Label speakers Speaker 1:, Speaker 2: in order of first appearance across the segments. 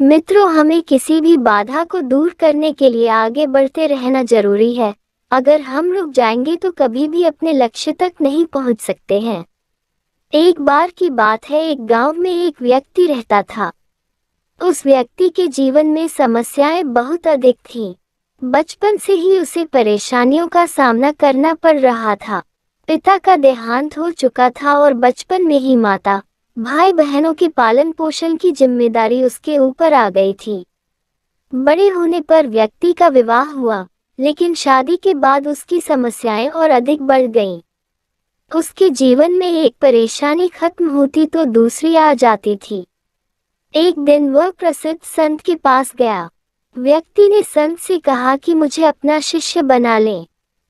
Speaker 1: मित्रों, हमें किसी भी बाधा को दूर करने के लिए आगे बढ़ते रहना जरूरी है। अगर हम रुक जाएंगे तो कभी भी अपने लक्ष्य तक नहीं पहुंच सकते हैं। एक बार की बात है, एक गांव में एक व्यक्ति रहता था। उस व्यक्ति के जीवन में समस्याएं बहुत अधिक थीं। बचपन से ही उसे परेशानियों का सामना करना पड़ रहा था। पिता का देहांत हो चुका था और बचपन में ही माता, भाई बहनों के पालन पोषण की जिम्मेदारी उसके ऊपर आ गई थी। बड़े होने पर व्यक्ति का विवाह हुआ, लेकिन शादी के बाद उसकी समस्याएं और अधिक बढ़ गईं। उसके जीवन में एक परेशानी खत्म होती तो दूसरी आ जाती थी। एक दिन वह प्रसिद्ध संत के पास गया। व्यक्ति ने संत से कहा कि मुझे अपना शिष्य बना ले।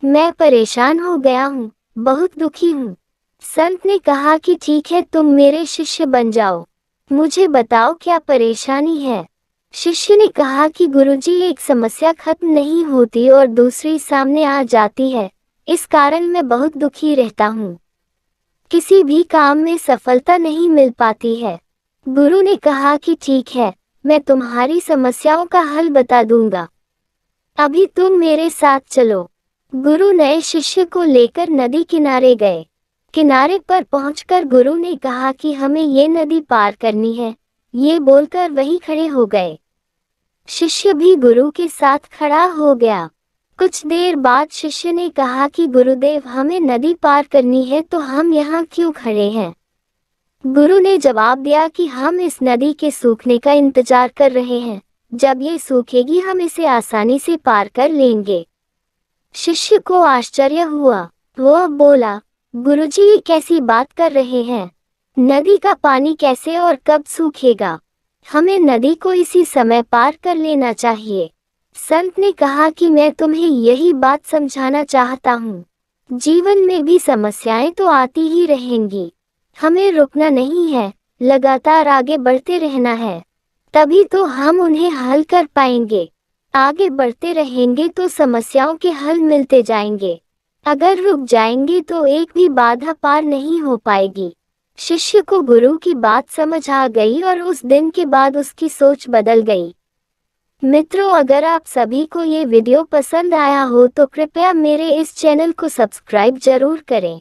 Speaker 1: मैं परेशान हो गया हूँ, बहुत दुखी हूँ। संत ने कहा कि ठीक है, तुम मेरे शिष्य बन जाओ। मुझे बताओ क्या परेशानी है। शिष्य ने कहा कि गुरुजी, एक समस्या खत्म नहीं होती और दूसरी सामने आ जाती है। इस कारण मैं बहुत दुखी रहता हूँ। किसी भी काम में सफलता नहीं मिल पाती है। गुरु ने कहा कि ठीक है, मैं तुम्हारी समस्याओं का हल बता दूंगा। अभी तुम मेरे साथ चलो। गुरु नए शिष्य को लेकर नदी किनारे गए। किनारे पर पहुंचकर गुरु ने कहा कि हमें ये नदी पार करनी है। ये बोलकर वहीं खड़े हो गए। शिष्य भी गुरु के साथ खड़ा हो गया। कुछ देर बाद शिष्य ने कहा कि गुरुदेव, हमें नदी पार करनी है तो हम यहाँ क्यों खड़े हैं। गुरु ने जवाब दिया कि हम इस नदी के सूखने का इंतजार कर रहे हैं। जब ये सूखेगी हम इसे आसानी से पार कर लेंगे। शिष्य को आश्चर्य हुआ। वह बोला, गुरुजी, ये कैसी बात कर रहे हैं। नदी का पानी कैसे और कब सूखेगा। हमें नदी को इसी समय पार कर लेना चाहिए। संत ने कहा कि मैं तुम्हें यही बात समझाना चाहता हूँ। जीवन में भी समस्याएं तो आती ही रहेंगी। हमें रुकना नहीं है, लगातार आगे बढ़ते रहना है। तभी तो हम उन्हें हल कर पाएंगे। आगे बढ़ते रहेंगे तो समस्याओं के हल मिलते जाएंगे। अगर रुक जाएंगे तो एक भी बाधा पार नहीं हो पाएगी। शिष्य को गुरु की बात समझ आ गई और उस दिन के बाद उसकी सोच बदल गई। मित्रों, अगर आप सभी को ये वीडियो पसंद आया हो तो कृपया मेरे इस चैनल को सब्सक्राइब जरूर करें।